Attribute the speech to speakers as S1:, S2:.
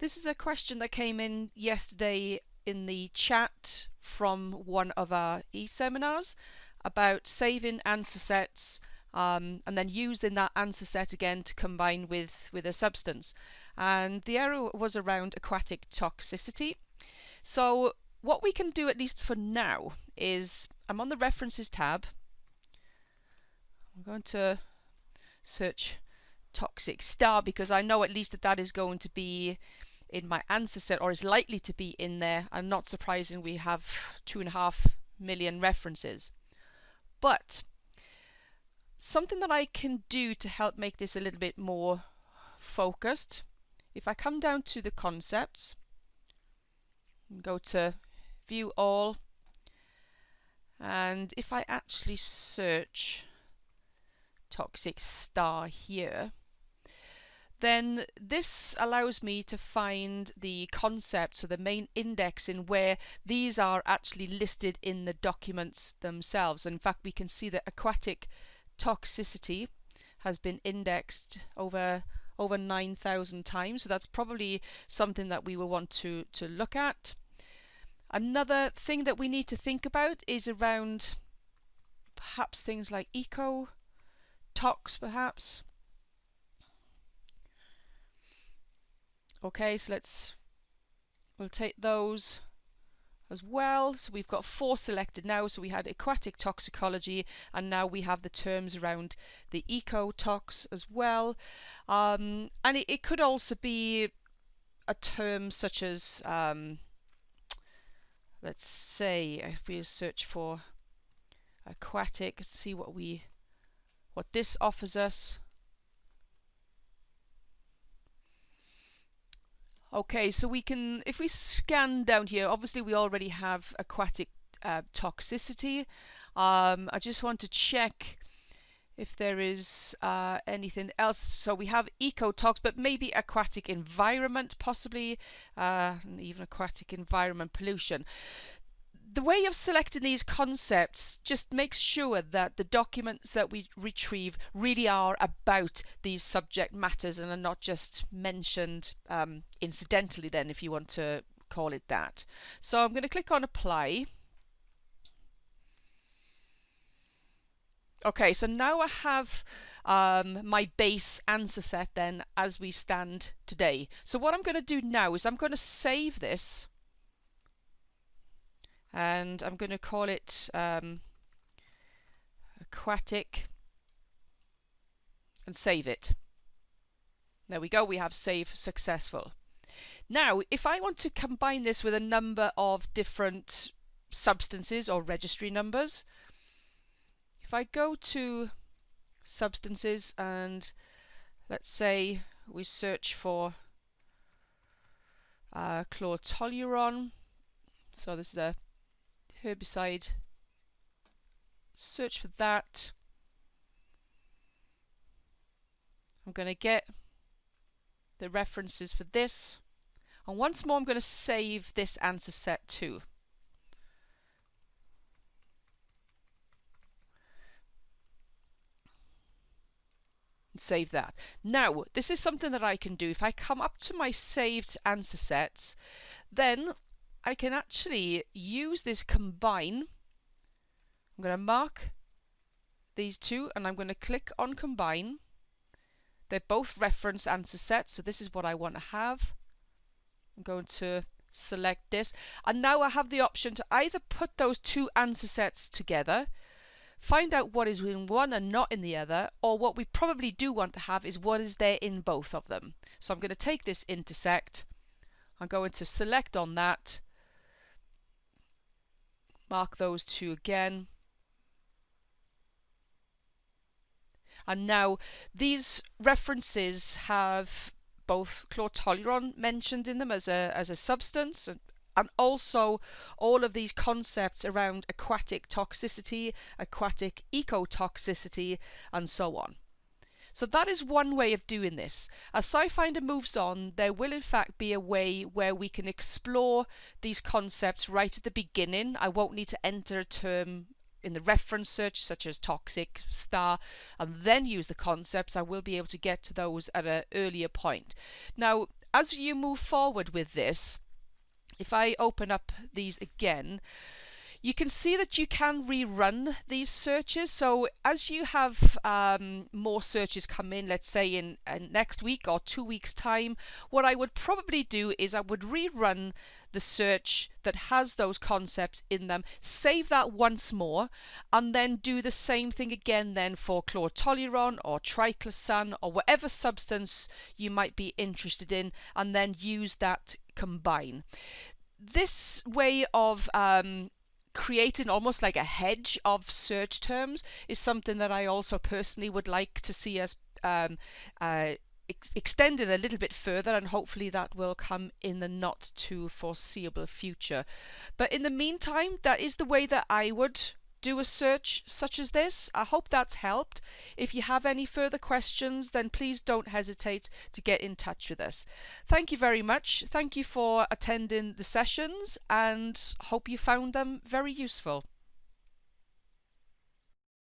S1: This is a question that came in yesterday in the chat from one of our e-seminars about saving answer sets and then using that answer set again to combine with a substance. And the error was around aquatic toxicity. So what we can do, at least for now, is I'm on the references tab. I'm going to search toxic star because I know at least that is going to be in my answer set, or is likely to be in there, and not surprising we have 2.5 million references. But something that I can do to help make this a little bit more focused, if I come down to the concepts and go to view all, and if I actually search toxic star here, then this allows me to find the concepts or the main indexing where these are actually listed in the documents themselves. In fact, we can see that aquatic toxicity has been indexed over 9,000 times, so that's probably something that we will want to look at. Another thing that we need to think about is around perhaps things like AquaticTox perhaps. Okay, so we'll take those as well. So we've got 4 selected now. So we had aquatic toxicology, and now we have the terms around the ecotox as well. And it could also be a term such as, let's say, if we search for aquatic, let's see what this offers us. Okay, so we can, if we scan down here, obviously we already have aquatic toxicity. I just want to check if there is anything else. So we have ecotox, but maybe aquatic environment possibly, and even aquatic environment pollution. The way of selecting these concepts just makes sure that the documents that we retrieve really are about these subject matters and are not just mentioned incidentally, then, if you want to call it that. So I'm going to click on apply. Okay, so now I have my base answer set then as we stand today. So what I'm going to do now is I'm going to save this, and I'm going to call it aquatic, and save it. There we go, we have save successful. Now if I want to combine this with a number of different substances or registry numbers, if I go to substances and let's say we search for chlortoluron, so this is a herbicide, search for that. I'm going to get the references for this, and once more I'm going to save this answer set too. And save that. Now this is something that I can do. If I come up to my saved answer sets, then I can actually use this combine. I'm going to mark these two and I'm going to click on combine. They're both reference answer sets, so this is what I want to have. I'm going to select this, and now I have the option to either put those two answer sets together, find out what is in one and not in the other, or what we probably do want to have is what is there in both of them. So I'm going to take this intersect, I'm going to select on that, mark those two again, and now these references have both chlortoluron mentioned in them as a substance, and also all of these concepts around aquatic toxicity, aquatic ecotoxicity, and so on. So that is one way of doing this. As SciFinder moves on, there will in fact be a way where we can explore these concepts right at the beginning. I won't need to enter a term in the reference search such as toxic star and then use the concepts. I will be able to get to those at an earlier point. Now as you move forward with this, if I open up these again, you can see that you can rerun these searches. So as you have more searches come in, let's say in next week or 2 weeks time, what I would probably do is I would rerun the search that has those concepts in them, save that once more, and then do the same thing again then for chlorotoluene or triclosan or whatever substance you might be interested in, and then use that combine. This way of creating almost like a hedge of search terms is something that I also personally would like to see us extended a little bit further, and hopefully that will come in the not too foreseeable future. But in the meantime, that is the way that I would do a search such as this. I hope that's helped. If you have any further questions, then please don't hesitate to get in touch with us. Thank you very much. Thank you for attending the sessions, and hope you found them very useful.